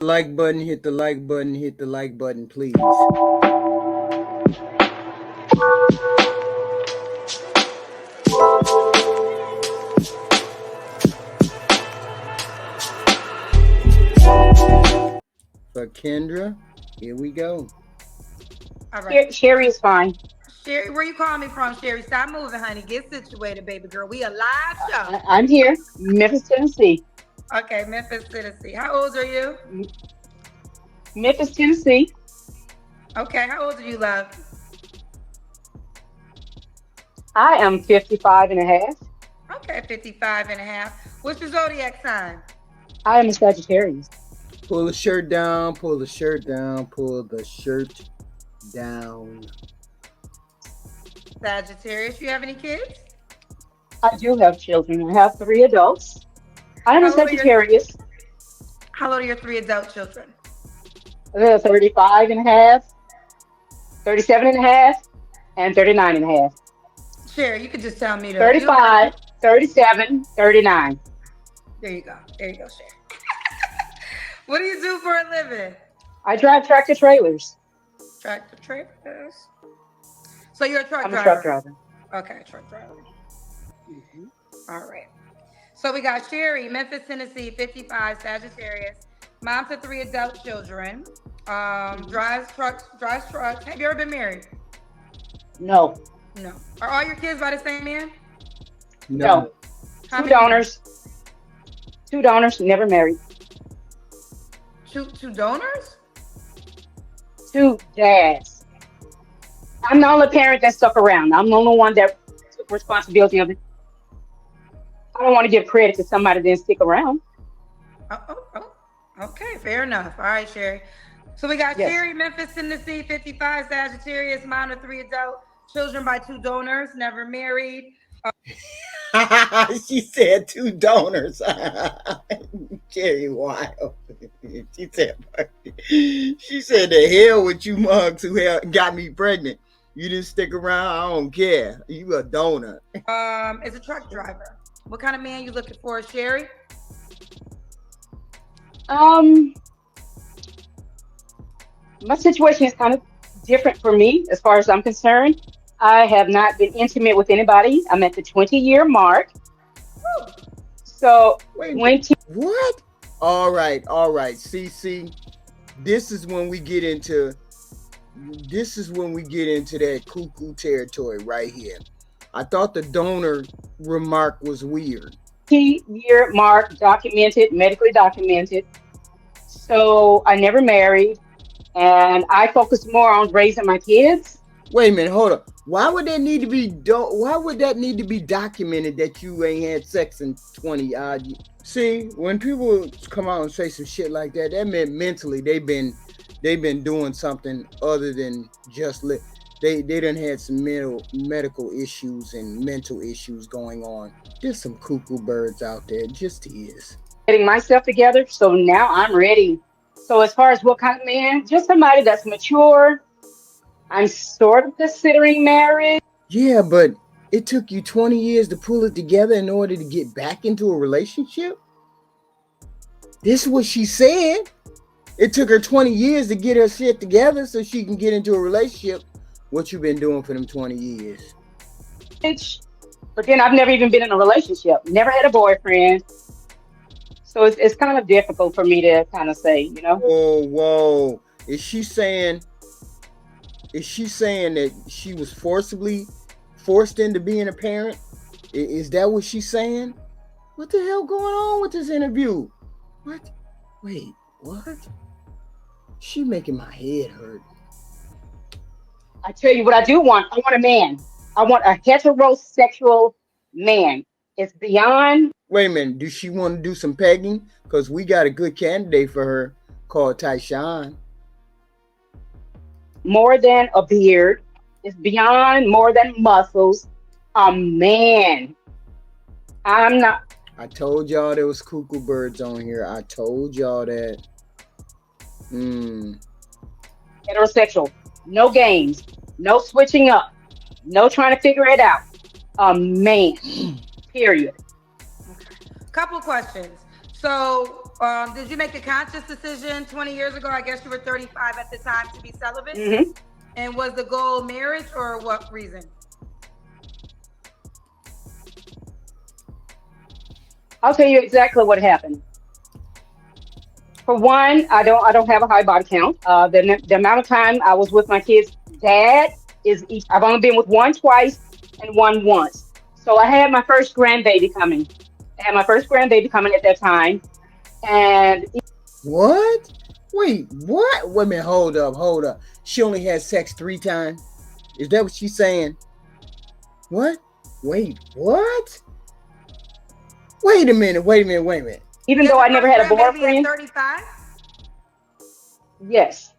Like button, hit the like button, hit the like button, please. For Kendra, here we go. All right. Sherry is fine. Sherry, where you calling me from, Sherry? Stop moving, honey. Get situated, baby girl. We a live show. I'm here, Memphis, Tennessee. Okay, Memphis, Tennessee. How old are you? M- Memphis, Tennessee. Okay, how old are you, love? I am 55 and a half. Okay, 55 and a half. What's your zodiac sign? I am a Sagittarius. Pull the shirt down, pull the shirt down, pull the shirt down. Sagittarius. You have any kids? I do have children. I have three adults. I am a How old are your Sagittarius. How old are your three adult children? 35 and a half, 37 and a half, and 39 and a half. Sherry, you could just tell me to. You don't have to. 35, 37, 39. There you go. There you go, Sherry. What do you do for a living? I drive tractor trailers. Tractor trailers. So you're a truck I'm a truck driver. driver. Okay, truck driver. Mhm. All right. So we got Sherry, Memphis, Tennessee, 55, Sagittarius, mom to three adult children, Mhm. drives trucks. Have you ever been married? No, No. Are all your kids by the same man? No. no. How Two many men? donors. Two donors, never married. Two donors? Two dads. I'm the only parent that stuck around. I'm the only one that took responsibility of it. I don't want to give credit to somebody that didn't stick around. Oh. Okay, fair enough. All right, Sherry. So we got Yes. Sherry, Memphis, Tennessee, 55, Sagittarius, mom of three adult children by two donors, never married. She said two donors. Jerry Wild. She said, she said, the hell with you mugs who got me pregnant. You didn't stick around. I don't care. You a donor. Is a truck driver. What kind of man you looking for, Sherry? Um, my situation is kind of different for me as far as I'm concerned. I have not been intimate with anybody. I'm at the 20-year mark. So Wait a minute. 20, What? All right. See, this is when we get into that cuckoo territory right here. I thought the donor remark was weird. 20-year mark, documented, medically documented. So I never married, and I focus more on raising my kids. Wait a minute, hold up. Why would that need to be documented that you ain't had sex in 20 odd years? See, when people come out and say some shit like that, that meant mentally they've been doing something other than just they done had some medical issues and mental issues going on. There's some cuckoo birds out there, just is. Getting myself together. So now I'm ready. So as far as what kind of man, just somebody that's mature. I'm sort of considering marriage. Yeah, but it took you 20 years to pull it together in order to get back into a relationship? This is what she said. It took her 20 years to get her shit together so she can get into a relationship. What you been doing for them 20 years? But then I've never even been in a relationship, never had a boyfriend. So it's kind of difficult for me to kind of say. Whoa. Is she saying that she was forced into being a parent? Is that what she's saying? What the hell going on with this interview? What? Wait, what? She making my head hurt. I tell you what I do want. I want a man. I want a heterosexual man. It's beyond Wait a minute, does she want to do some pegging? Because we got a good candidate for her called Tyshawn. more than a beard. It's beyond more than muscles. A man. I'm not I told y'all there was cuckoo birds on here. I told y'all that. Hmm. heterosexual. No games. No switching up. No trying to figure it out. A man. Period. Okay. Couple questions. So Did you make a conscious decision 20 years ago? I guess you were 35 at the time to be celibate. Hmm. And was the goal marriage or what reason? I'll tell you exactly what happened. For one, I don't have a high body count. The amount of time I was with my kids' dad is each. I've only been with one twice and one once. So I had my first grandbaby coming. I had my first grandbaby coming at that time, and What? Wait, what? Wait a minute, hold up, hold up. She only had sex 3 times? Is that what she's saying? What? Wait, what? Wait a minute, wait a minute, wait a minute. even You had though your I never first had a grandbaby at boyfriend, 35? yes.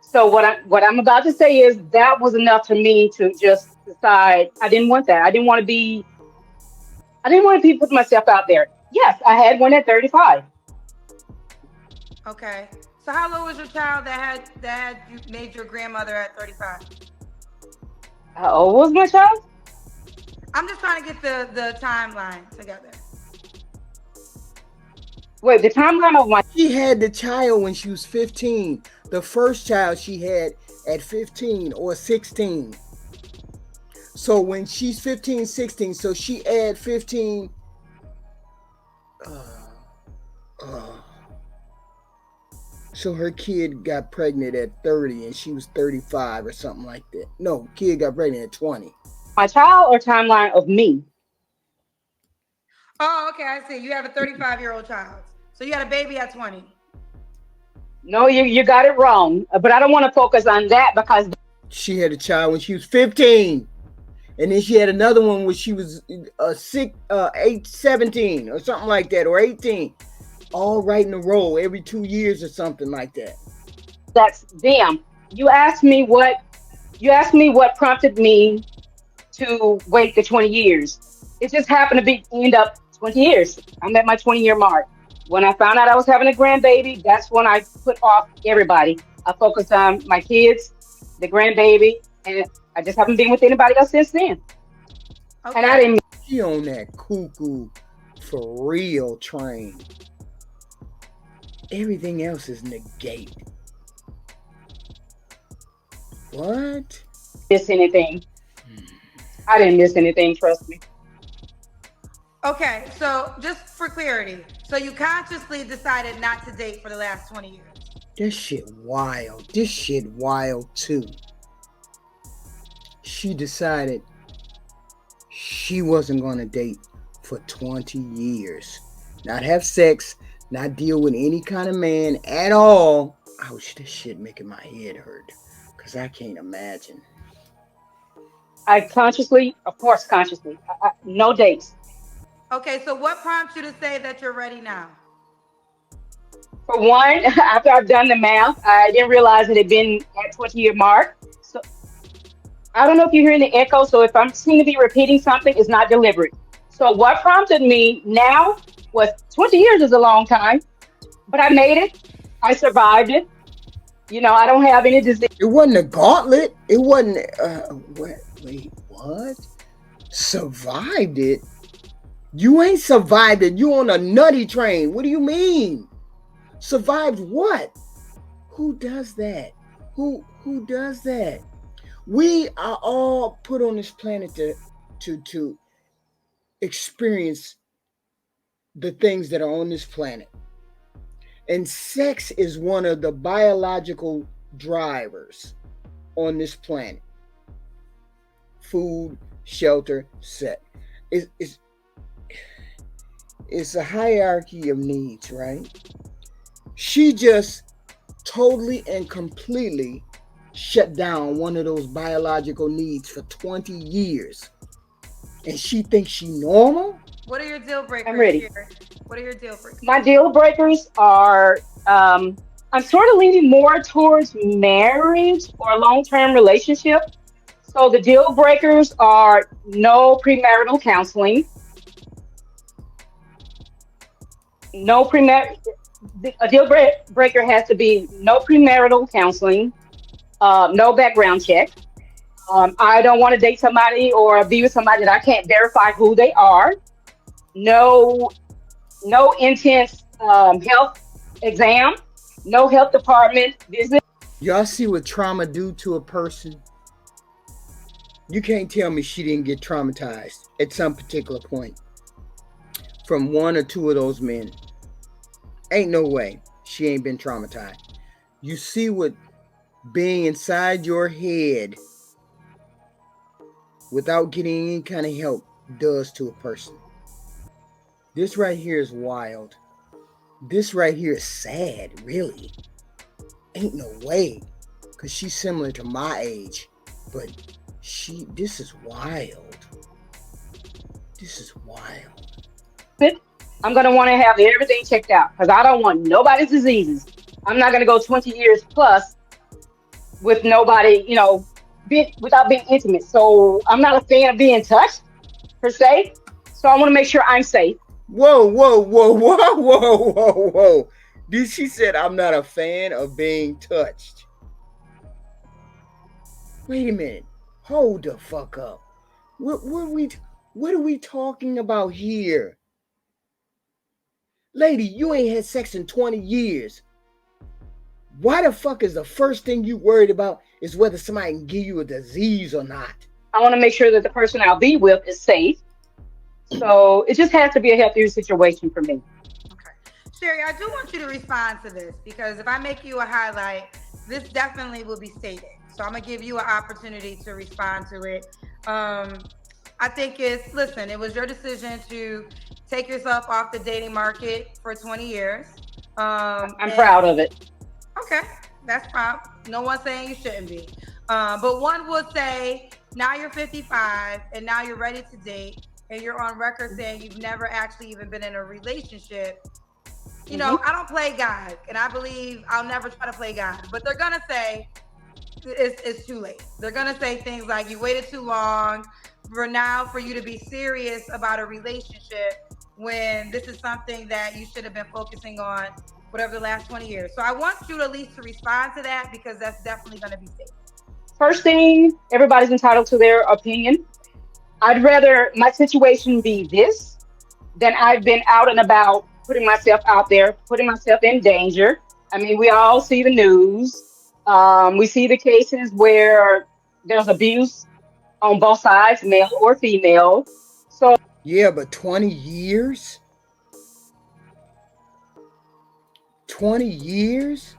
So what I'm about to say is that was enough for me to just decide I didn't want that. I didn't want to be putting myself out there. Yes, I had one at 35. Okay. So how old was your child that had you made your grandmother at 35? How old was my child? I'm just trying to get the timeline together. Wait, the timeline of my She had the child when she was 15. The first child she had at 15 or 16. So when she's 15, 16, so she add 15. Uh, uh, so her kid got pregnant at 30 and she was 35 or something like that. No, kid got pregnant at 20. my child or timeline of me. Oh, okay, I see. You have a 35-year-old child. So you had a baby at 20. No, you got it wrong. But I don't want to focus on that because She had a child when she was 15. And then she had another one when she was 17 or something like that, or 18. All right in a row every 2 years or something like that. that's them. You asked me what prompted me to wait the 20 years. It just happened to be end up 20 years. I'm at my 20-year mark. When I found out I was having a grandbaby, that's when I put off everybody. I focused on my kids, the grandbaby, and I just haven't been with anybody else since then. And I Okay. didn't She on that cuckoo for real train. Everything else is negate. What? miss anything. I didn't miss anything, trust me. Okay, so just for clarity, so you consciously decided not to date for the last 20 years. This shit wild. This shit wild too. She decided she wasn't gonna date for 20 years. Not have sex, not deal with any kind of man at all. Ouch, this shit making my head hurt. Cause I can't imagine. I consciously, of course, consciously, no dates. Okay, so what prompts you to say that you're ready now? For one, after I've done the math, I didn't realize it had been at 20-year mark. So I don't know if you're hearing the echo. So if I'm seem to be repeating something, it's not deliberate. So what prompted me now was 20 years is a long time, but I made it. I survived it. I don't have any disease. It wasn't a gauntlet. It wasn't. Wait, what? Survived it? You ain't survived it. You on a nutty train. What do you mean? Survived what? Who does that? Who does that? We are all put on this planet to experience the things that are on this planet. And sex is one of the biological drivers on this planet. Food, shelter, sex. It's a hierarchy of needs, right? She just totally and completely shut down one of those biological needs for 20 years. And she thinks she normal? What are your deal I'm breakers ready. here? What are your deal breakers? My deal breakers are I'm sort of leaning more towards marriage or a long-term relationship. So the deal breakers are no premarital counseling, no premar. A breaker has to be no premarital counseling, no background check. I don't want to date somebody or be with somebody that I can't verify who they are. No, no intense health exam, no health department visit. Y'all see what trauma do to a person? You can't tell me she didn't get traumatized at some particular point from one or two of those men. Ain't no way she ain't been traumatized. You see what being inside your head without getting any kind of help does to a person. This right here is wild. This right here is sad, really. Ain't no way. Because she's similar to my age. But this is wild. This is wild. I'm going to want to have everything checked out because I don't want nobody's diseases. I'm not going to go 20 years plus with nobody, without being intimate. So I'm not a fan of being touched per se. So I want to make sure I'm safe. Whoa, whoa, whoa, whoa, whoa, whoa, whoa. Dude, she said I'm not a fan of being touched. Wait a minute. Hold the fuck up. What are we talking about here? Lady, you ain't had sex in 20 years. Why the fuck is the first thing you worried about is whether somebody can give you a disease or not? I want to make sure that the person I'll be with is safe. So it just has to be a healthier situation for me. Okay. Sherry, I do want you to respond to this because if I make you a highlight, this definitely will be stated. So I'm going to give you an opportunity to respond to it. I think listen, it was your decision to take yourself off the dating market for 20 years. I'm proud of it. Okay, that's proud. No one's saying you shouldn't be. But one would say now you're 55 and now you're ready to date and you're on record saying you've never actually even been in a relationship. You know, I don't play God and I believe I'll never try to play God, but they're going to say it's too late. They're going to say things like you waited too long for you to be serious about a relationship when this is something that you should have been focusing on whatever the last 20 years. So I want you at least to respond to that because that's definitely going to be safe. First thing, everybody's entitled to their opinion. I'd rather my situation be this than I've been out and about putting myself out there, putting myself in danger. I mean, we all see the news. We see the cases where there's abuse on both sides, male or female. So Yeah, but 20 years? 20 years?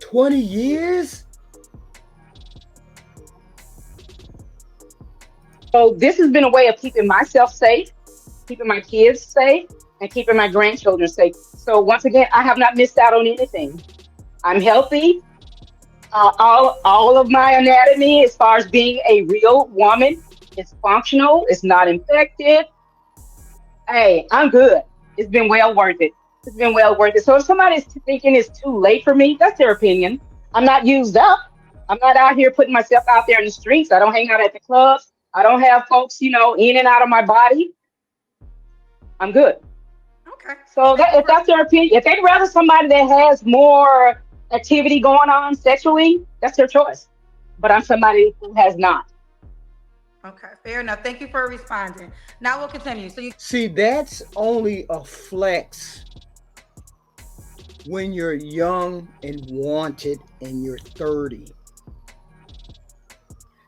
20 years? this has been a way of keeping myself safe, keeping my kids safe, and keeping my grandchildren safe. So once again, I have not missed out on anything. I'm healthy. All of my anatomy, as far as being a real woman, is functional. It's not infected. Hey, I'm good. It's been well worth it. It's been well worth it. So if somebody's thinking it's too late for me, that's their opinion. I'm not used up. I'm not out here putting myself out there in the streets. I don't hang out at the clubs. I don't have folks, in and out of my body. I'm good. Okay. So if that's their opinion, if they'd rather somebody that has more activity going on sexually, that's their choice. But I'm somebody who has not. Okay, fair enough. Thank you for responding. Now we'll continue. So you See, that's only a flex when you're young and wanted and you're 30.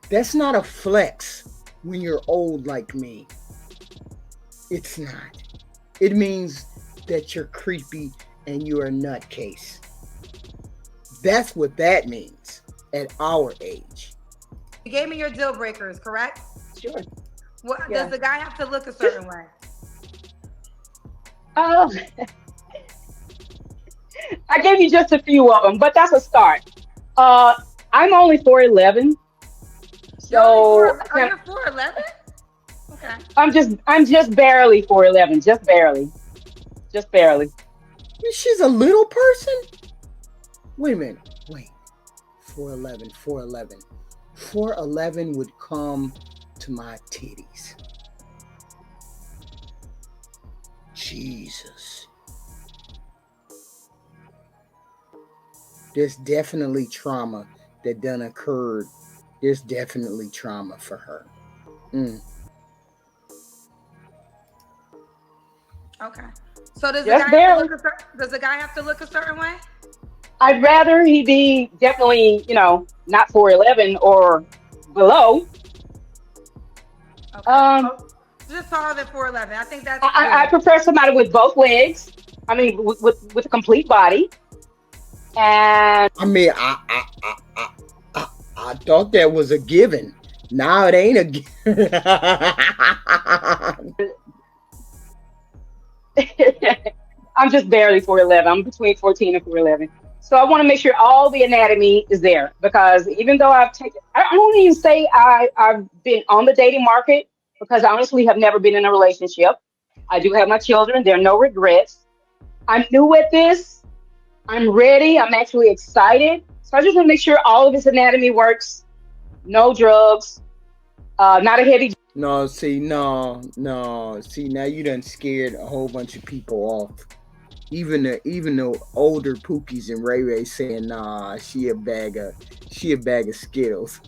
That's not a flex when you're old like me. It's not. It means that you're creepy and you're a nutcase. That's what that means at our age. gave me your deal breakers, correct? Sure. What Yeah. does the guy have to look a certain way? Uh, I gave you just a few of them, but that's a start. Uh, I'm only 4'11", You're only so four. Are you 4'11"? Okay. I'm just barely 4'11", just barely. She's a little person? Wait a minute. Wait. 4'11", 4'11". 4'11" would come to my titties. Jesus. There's definitely trauma that done occurred. There's definitely trauma for her. Okay. So does the Just guy have to barely. look does the guy have to look a certain way? I'd rather he be definitely, not 4'11" or below. Okay. Um, Oh, just taller than 4'11". I think that's I good. prefer somebody with both legs. I mean, with a complete body. And I mean, I thought that was a given. Now it ain't a given. I'm just barely 4'11". I'm between 14 and 4'11". So I want to make sure all the anatomy is there because even though I don't even say I've been on the dating market because I honestly have never been in a relationship. I do have my children. There are no regrets. I'm new at this. I'm ready. I'm actually excited. So I just want to make sure all of his anatomy works. No drugs. Not a heavy. No, see, no. See, now you done scared a whole bunch of people off. Even the older Pookies and Ray Ray saying, nah, she a bag of Skittles.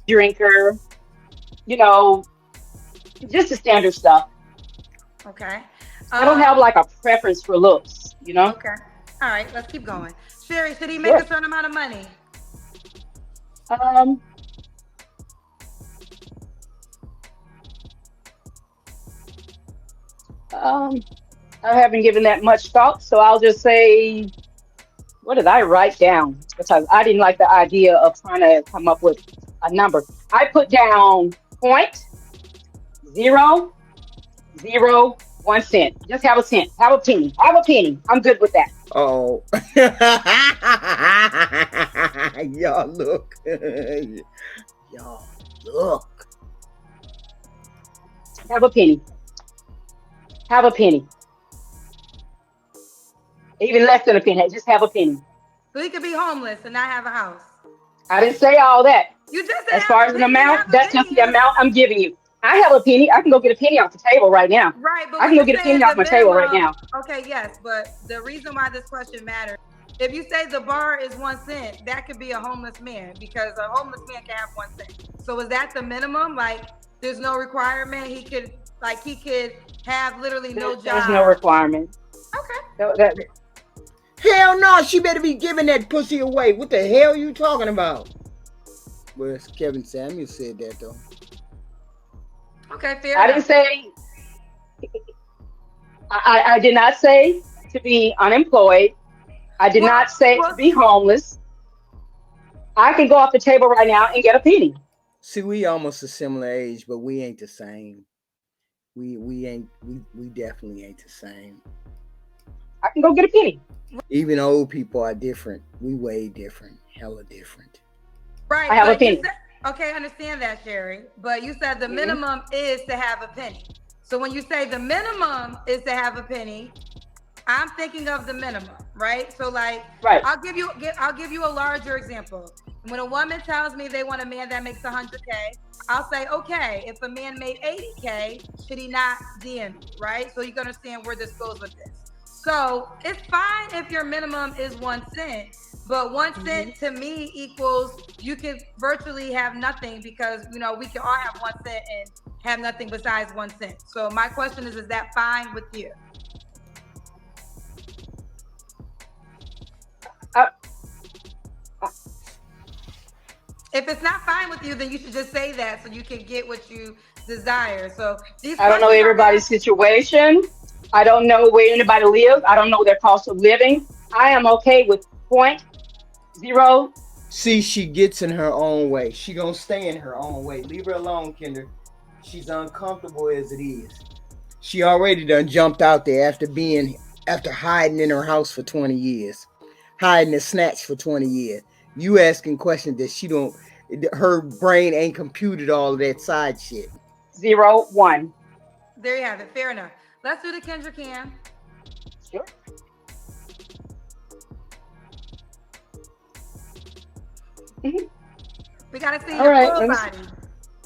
Drinker. You know, just the standard stuff. Okay. I don't have like a preference for looks. Okay. All right, let's keep going. Sherry, should he make a Sure. certain amount of money? Um, um, I haven't given that much thought, so I'll just say, what did I write down? Because I didn't like the idea of trying to come up with a number. I put down 0.001 cent. Just have a cent. Have a penny. Have a penny. I'm good with that. Oh. Y'all look. Y'all look. Have a penny. Have a penny. Even less than a penny. Just have a penny. So he could be homeless and not have a house. I didn't say all that. You just said As have far a as an penny. amount, Have a that's just penny. the amount I'm giving you. I have a penny. I can go get a penny off the table right now. Right, but I when can go you get a say penny the off my table right minimum, now. okay, yes, but the reason why this question matters, if you say the bar is 1 cent, that could be a homeless man because a homeless man can have 1 cent. So is that the minimum? Like, there's no requirement. He could have literally no There's no job. requirement. Okay. That, Hell no, she better be giving that pussy away. What the hell you talking about? Well, Kevin Samuel said that though. Okay, fair I enough. didn't say. I did not say to be unemployed. I did Well, not say to well, be homeless. I can go off the table right now and get a penny. See, we almost a similar age, but we ain't the same. We definitely ain't the same. I can go get a penny. Even old people are different. We way different. Hella different. right, I have a but you penny. said, okay, I understand that, Sherry, but you said the Hmm. minimum is to have a penny. So when you say the minimum is to have a penny, I'm thinking of the minimum, right? So like Right. I'll give you a larger example. When a woman tells me they want a man that makes 100K, I'll say, okay, if a man made 80K, should he not DM me, right? So you can understand where this goes with this. So it's fine if your minimum is 1 cent, but one Hmm. cent to me equals you can virtually have nothing because we can all have 1 cent and have nothing besides 1 cent. So my question is that fine with you? I, If it's not fine with you, then you should just say that so you can get what you desire. So these I don't know questions I'm everybody's asking. situation. I don't know where anybody lives. I don't know their cost of living. I am okay with point zero. See, she gets in her own way. She gonna stay in her own way. Leave her alone, Kinder. She's uncomfortable as it is. She already done jumped out there after hiding in her house for 20 years. Hiding and snatch for 20 years. You asking questions that she don't her brain ain't computed all of that side shit. 0, 1. There you have it. Fair enough. Let's do the Kendra Cam. Sure. Mhm. We got to see All your right. full Let me see. body.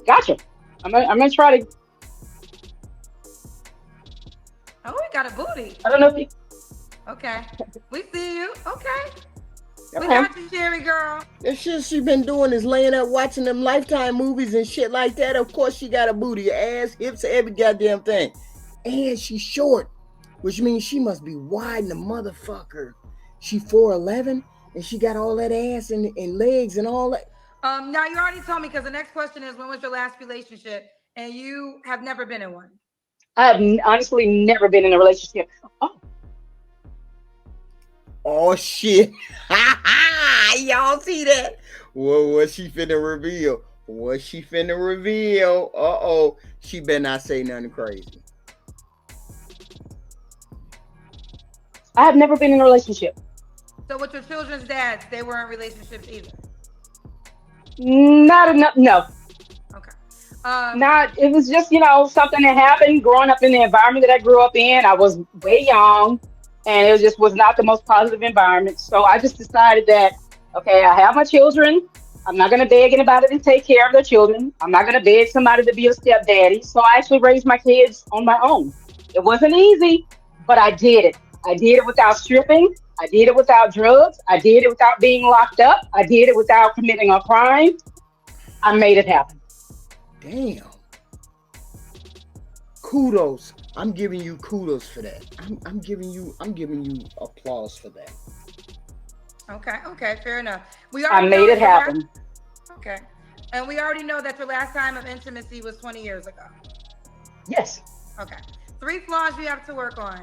Gotcha. I'm gonna try to. Oh, we got a booty. I don't know if you. Okay. We see you. Okay. We Okay. got you, Sherry girl. The shit she been doing is laying up watching them Lifetime movies and shit like that. Of course she got a booty, ass, hips, every goddamn thing. And she's short, which means she must be wide in the motherfucker. She 4'11", and she got all that ass and legs and all that. Now you already told me because the next question is when was your last relationship, and you have never been in one. I've honestly never been in a relationship. Oh, Oh shit! Y'all see that? What she finna reveal? What she finna reveal? Uh-oh. She better not say nothing crazy. I have never been in a relationship. So with your children's dads, they weren't relationships either. Not enough. No, Okay. not. It was just something that happened growing up in the environment that I grew up in. I was way young, and it just was not the most positive environment. So I just decided that okay, I have my children. I'm not going to beg anybody to take care of their children. I'm not going to beg somebody to be a stepdaddy. So I actually raised my kids on my own. It wasn't easy, but I did it. I did it without stripping. I did it without drugs. I did it without being locked up. I did it without committing a crime. I made it happen. Damn. Kudos. I'm giving you kudos for that. I'm giving you applause for that. Okay, fair enough. We I already know made it that your last, happen. okay, and we already know that your last time of intimacy was 20 years ago. Yes. Okay, 3 flaws you have to work on.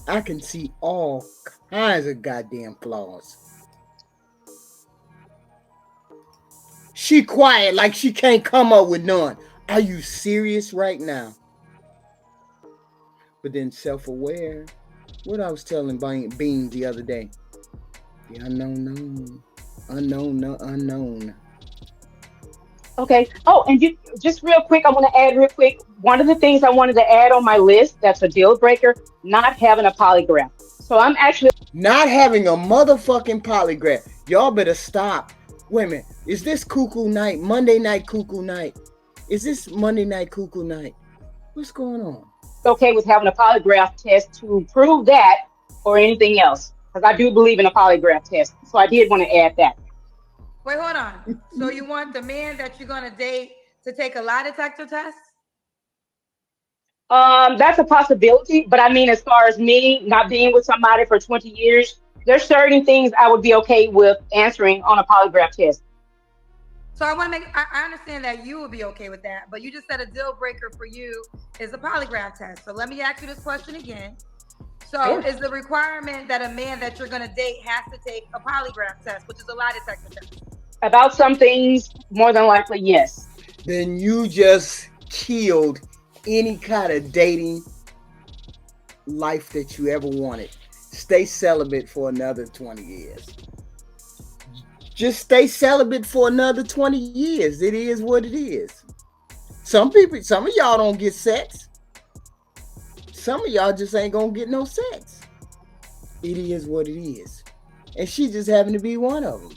I can see all kinds of goddamn flaws. She quiet like she can't come up with none. Are you serious right now? But then self-aware. What I was telling Bean the other day. The unknown. Okay. Oh, and you just real quick, I want to add real quick. One of the things I wanted to add on my list that's a deal breaker, not having a polygraph. So I'm actually Not having a motherfucking polygraph. Y'all better stop. Wait a minute. Is this cuckoo night? Monday night cuckoo night? Is this Monday night cuckoo night? What's going on? okay with having a polygraph test to prove that or anything else. Because I do believe in a polygraph test. So I did want to add that. Wait, hold on. So you want the man that you're gonna date to take a lie detector test? That's a possibility, but I mean, as far as me not being with somebody for 20 years, there's certain things I would be okay with answering on a polygraph test. So I want to make. I understand that you would be okay with that, but you just said a deal breaker for you is a polygraph test. So let me ask you this question again. So Sure. is the requirement that a man that you're gonna date has to take a polygraph test, which is a lie detector test? About some things, more than likely, yes. Then you just killed any kind of dating life that you ever wanted. Stay celibate for another 20 years. Just stay celibate for another 20 years. It is what it is. Some of y'all don't get sex. Some of y'all just ain't gonna get no sex. It is what it is. And she just happened to be one of them.